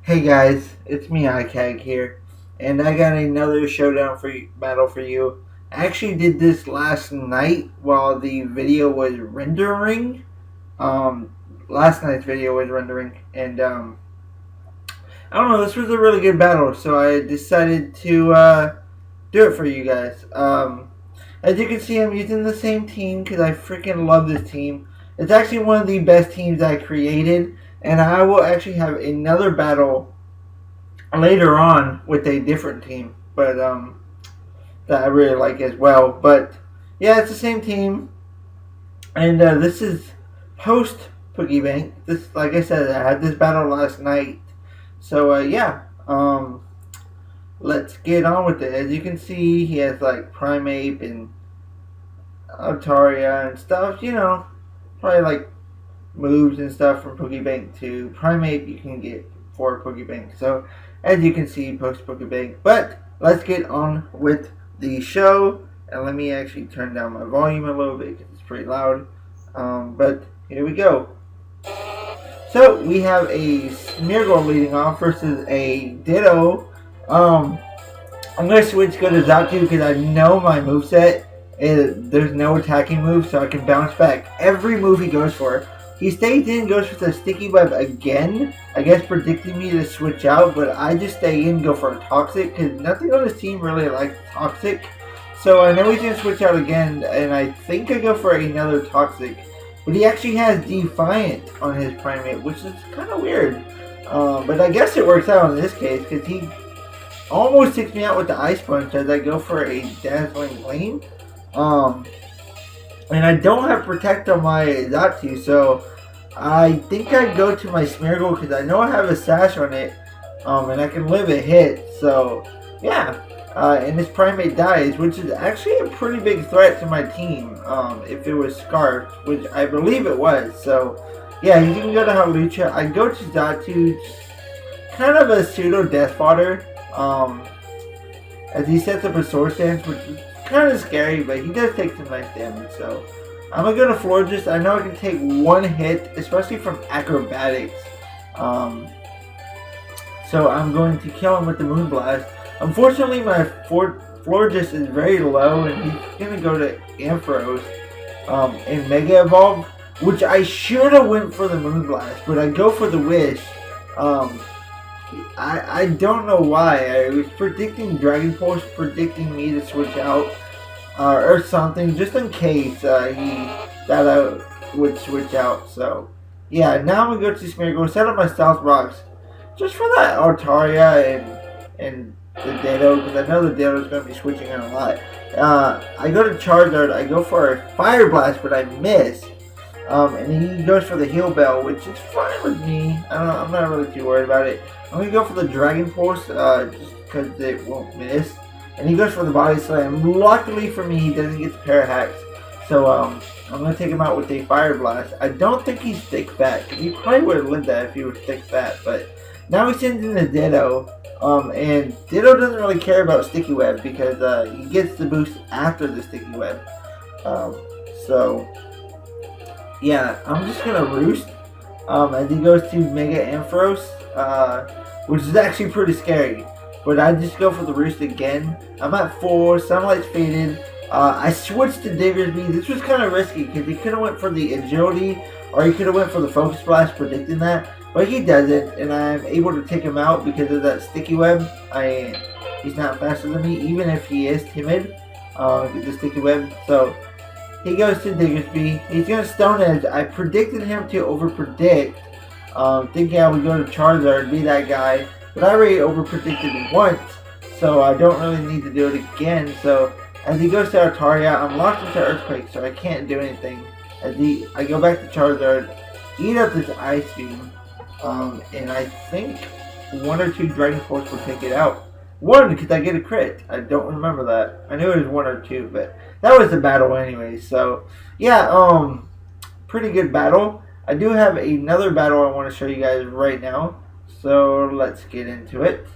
Hey guys, it's me iCag here, and I got another showdown battle for you. I actually did this last night while the video was rendering. Um, Last night's video was rendering, and I don't know. This was a really good battle, so I decided to do it for you guys. As you can see, I'm using the same team because I freaking love this team. It's actually one of the best teams I created, and I will actually have another battle later on with a different team, but that I really like as well. But yeah, it's the same team, and this is post Pookie Bank. This, like I said, I had this battle last night, so yeah. Let's get on with it. As you can see, he has like Primeape and Altaria and stuff. Probably like moves and stuff from Pokebank to Primeape you can get for Pokebank. So as you can see, post Pokebank. But let's get on with the show. And let me actually turn down my volume a little bit because it's pretty loud. But here we go. So we have a Smeargle leading off versus a Ditto. I'm going to switch go to Zatu because I know my moveset there's no attacking move, so I can bounce back every move he goes for. He stays in, goes for the sticky web again, I guess predicting me to switch out, but I just stay in, go for a toxic, because nothing on his team really likes toxic. So I know he's going to switch out again, and I think I go for another toxic. But he actually has Defiant on his Primate, which is kind of weird. But I guess it works out in this case, because he almost takes me out with the Ice Punch as I go for a Dazzling Gleam. And I don't have Protect on my Zatu, so I think I go to my Smeargle because I know I have a Sash on it, and I can live a hit. So yeah, and this Primate dies, which is actually a pretty big threat to my team. If it was Scarfed, which I believe it was. So yeah, you can go to Hawlucha. I go to Zatu, kind of a pseudo Death Fodder. As he sets up a Sword Stance, which is kind of scary, but he does take some nice damage. So I'm gonna go to Florges. I know I can take one hit, especially from Acrobatics. So I'm going to kill him with the Moonblast. Unfortunately, my Florges is very low, and he's gonna go to Ampharos and Mega Evolve, which I should have went for the Moonblast, but I go for the Wish. I don't know why. I was predicting Dragon Pulse, predicting me to switch out or something, just in case I would switch out. So yeah, now I'm gonna go to Smeargle, set up my Stealth Rocks, just for that Altaria and the Ditto, because I know the Ditto is gonna be switching in a lot. I go to Charizard, I go for a Fire Blast, but I miss. And he goes for the Heal Bell, which is fine with me. I'm not really too worried about it. I'm going to go for the Dragon Pulse, just because it won't miss. And he goes for the Body Slam. Luckily for me, he doesn't get the Parahacks. So, I'm going to take him out with a Fire Blast. I don't think he's Thick Fat. He probably would have lived that if he was Thick Fat. But now he sends in the Ditto. And Ditto doesn't really care about Sticky Web because he gets the boost after the Sticky Web. So yeah, I'm just gonna Roost as he goes to Mega Ampharos, which is actually pretty scary. But I just go for the Roost again. I'm at 4, Sunlight's faded. I switched to Diggersby. This was kind of risky because he could have went for the Agility or he could have went for the Focus Blast, predicting that. But he doesn't, and I'm able to take him out because of that Sticky Web. He's not faster than me, even if he is timid. The Sticky Web, so. He goes to Diggersby. He's going to Stone Edge. I predicted him to overpredict, thinking I would go to Charizard, be that guy. But I already overpredicted once, so I don't really need to do it again. So as he goes to Altaria, I'm locked into Earthquake, so I can't do anything. I go back to Charizard, eat up this Ice Beam, and I think 1 or 2 Dragon Force will take it out. 1, because I get a crit. I don't remember that. I knew it was 1 or 2, but that was the battle anyway. So, yeah, pretty good battle. I do have another battle I want to show you guys right now. So, let's get into it.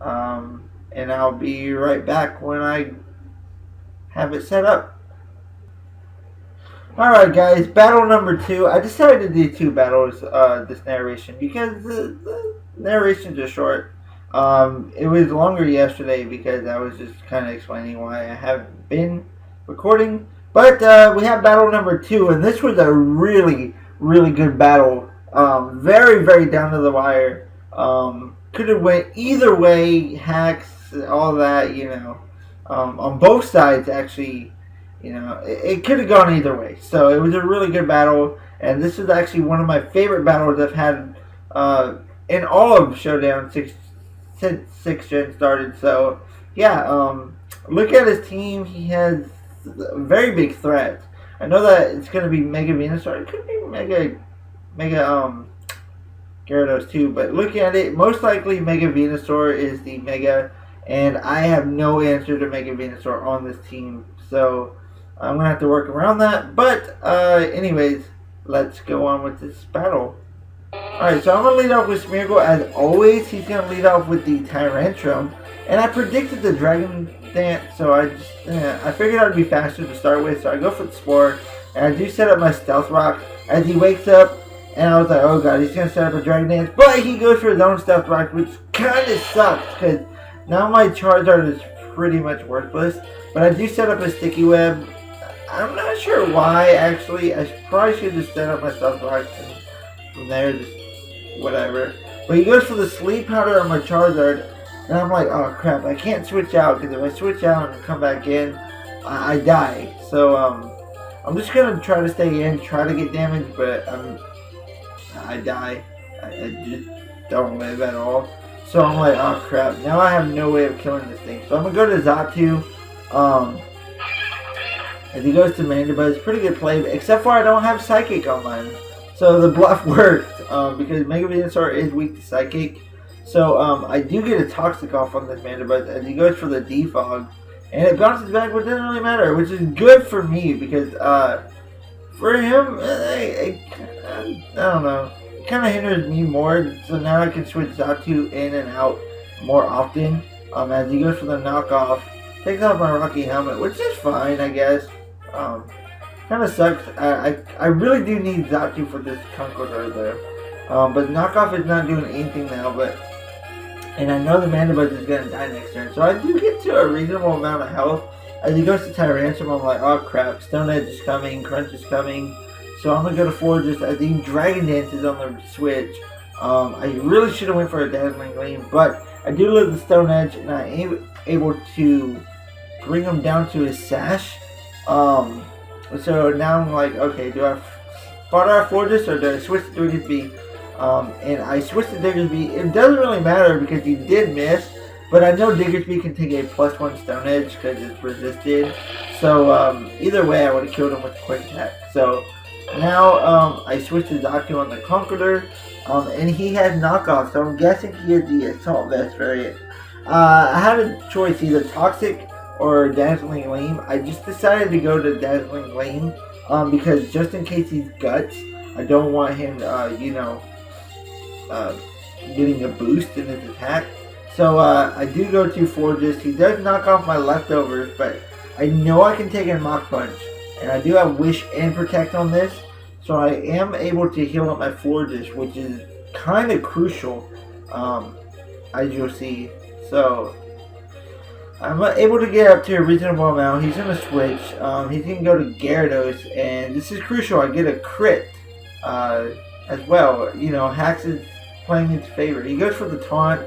And I'll be right back when I have it set up. Alright guys, battle number 2. I decided to do 2 battles this narration because narration just short. It was longer yesterday because I was just kind of explaining why I haven't been recording. But we have battle number 2, and this was a really, really good battle. Very, very down to the wire. Could have went either way, hacks, all that, on both sides, actually. It could have gone either way. So it was a really good battle, and this is actually one of my favorite battles I've had in all of Showdown since 6th Gen started. So yeah, look at his team. He has very big threats. I know that it's going to be Mega Venusaur. It could be Mega Gyarados too, but look at it. Most likely Mega Venusaur is the Mega, and I have no answer to Mega Venusaur on this team. So I'm going to have to work around that. But anyways, let's go on with this battle. Alright, so I'm going to lead off with Smeargle as always. He's going to lead off with the Tyrantrum. And I predicted the Dragon Dance, so I figured I'd be faster to start with. So I go for the Spore, and I do set up my Stealth Rock as he wakes up. And I was like, oh god, he's going to set up a Dragon Dance. But he goes for his own Stealth Rock, which kind of sucks, because now my Charizard is pretty much worthless. But I do set up a Sticky Web. I'm not sure why, actually. I probably should just set up my Stealth Rock and from there, just whatever. But he goes for the Sleep Powder on my Charizard, and I'm like, oh crap, I can't switch out, because if I switch out and come back in, I die. So, I'm just gonna try to stay in, try to get damage, but I die. I just don't live at all. So I'm like, oh crap, now I have no way of killing this thing. So I'm gonna go to Xatu. As he goes to Mandibuzz, pretty good play, except for I don't have Psychic on mine. So the bluff worked, because Mega Venusaur is weak to Psychic. So I do get a Toxic off on this Mandibuzz as he goes for the Defog. And it bounces back, but it doesn't really matter, which is good for me, because for him, I don't know. It kind of hinders me more, so now I can switch Xatu in and out more often. As he goes for the knockoff, takes off my Rocky Helmet, which is fine, I guess. Kind of sucks. I really do need Xatu for this Conqueror there. But knockoff is not doing anything now, and I know the Mandibuzz is going to die next turn, so I do get to a reasonable amount of health. As he goes to Tyrantrum, I'm like, oh crap, Stone Edge is coming, Crunch is coming. So I'm going to go to Fortress as he Dragon Dances on the switch. I really should have went for a Dazzling Gleam, but I do lose the Stone Edge, and I am able to bring him down to his Sash. So now I'm like, okay, do I fodder our Fortress or do I switch to Diggersby? And I switched to Diggersby. It doesn't really matter because he did miss, but I know Diggersby can take a +1 Stone Edge because it's resisted. So either way, I would have killed him with a Quick Attack. So now I switched to Xatu on the Conqueror, and he has knockoff, so I'm guessing he has the Assault Vest variant. I had a choice, either Toxic or Dazzling Gleam. I just decided to go to Dazzling Gleam because just in case he's Guts, I don't want him, getting a boost in his attack. So I do go to Fortress. He does knock off my leftovers, but I know I can take a Mach Punch. And I do have Wish and Protect on this, so I am able to heal up my Fortress, which is kind of crucial, as you'll see. So I'm able to get up to a reasonable amount. He's going to switch. He's going to go to Gyarados, and this is crucial. I get a crit as well. Hax is playing in his favor. He goes for the taunt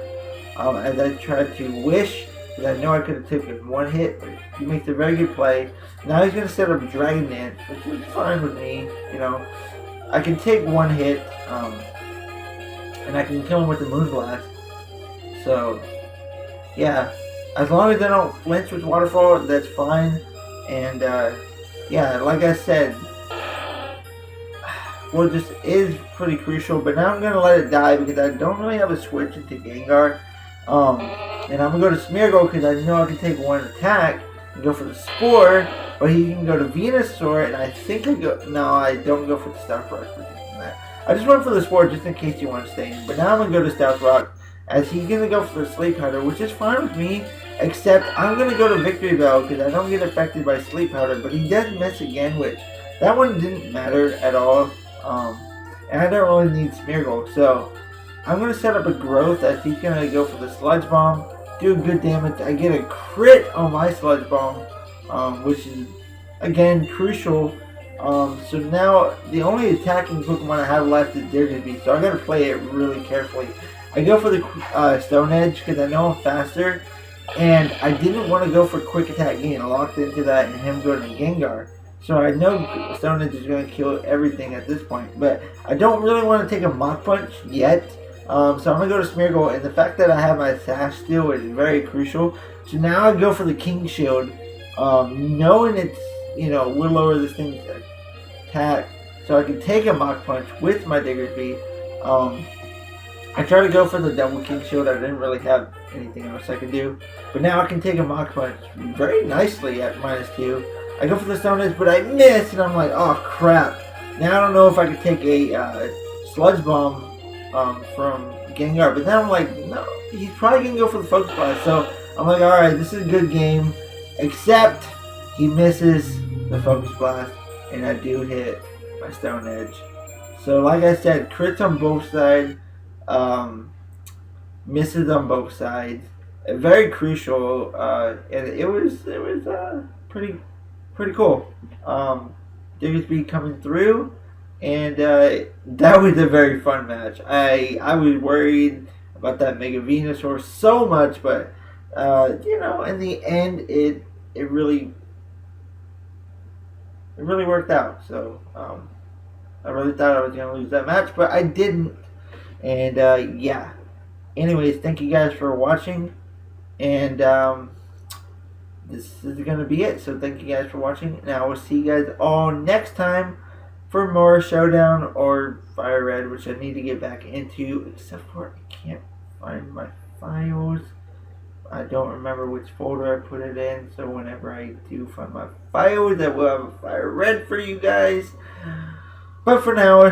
as I try to Wish, because I know I could have taken one hit, but he makes a very good play. Now he's going to set up Dragon Dance, which is fine with me. I can take one hit, and I can kill him with the Moonblast. So, yeah, as long as I don't flinch with Waterfall, that's fine. And, yeah, like I said, well, this is pretty crucial, but now I'm going to let it die because I don't really have a switch into Gengar. And I'm going to go to Smeargle because I know I can take one attack and go for the Spore, but he can go to Venusaur, and I think no, I don't go for the Stealth Rock for that. I just went for the Spore just in case you want to stay in, but now I'm going to go to Stealth Rock as he's going to go for the Sleep Powder, which is fine with me, except I'm going to go to Victory Bell because I don't get affected by Sleep Powder, but he does miss again, which that one didn't matter at all. And I don't really need Smeargle, so I'm going to set up a growth as he's going to go for the Sludge Bomb, do good damage. I get a crit on my Sludge Bomb, which is, again, crucial. So now the only attacking Pokemon I have left is Diggersby, so I got to play it really carefully. I go for the Stone Edge because I know I'm faster, and I didn't want to go for Quick Attack Gain. I locked into that and him going to Gengar. So I know Stone Edge is going to kill everything at this point, but I don't really want to take a Mach Punch yet. So I'm going to go to Smeargle, and the fact that I have my Sash Steel is very crucial. So now I go for the King Shield, knowing it's, will lower this thing's attack, so I can take a Mach Punch with my Diggersby. I tried to go for the double King Shield. I didn't really have anything else I could do, but now I can take a Mach Punch very nicely at -2. I go for the Stone Edge, but I miss, and I'm like, oh crap. Now I don't know if I could take a Sludge Bomb from Gengar, but then I'm like, no, he's probably going to go for the Focus Blast. So I'm like, alright, this is a good game, except he misses the Focus Blast, and I do hit my Stone Edge. So like I said, crits on both sides, misses on both sides. Very crucial, and it was pretty cool. Diggersby coming through, and that was a very fun match. I was worried about that Mega Venusaur so much, but in the end, it really worked out. So I really thought I was gonna lose that match, but I didn't. And yeah. Anyways, thank you guys for watching, and this is gonna be it. So thank you guys for watching, and I will see you guys all next time for more Showdown or Fire Red, which I need to get back into, except for I can't find my files. I don't remember which folder I put it in, so whenever I do find my files, I will have a Fire Red for you guys. But for now, I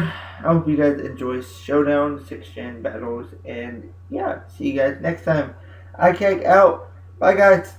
hope you guys enjoy Showdown 6th Gen battles, and yeah, see you guys next time. ICAG out. Bye guys.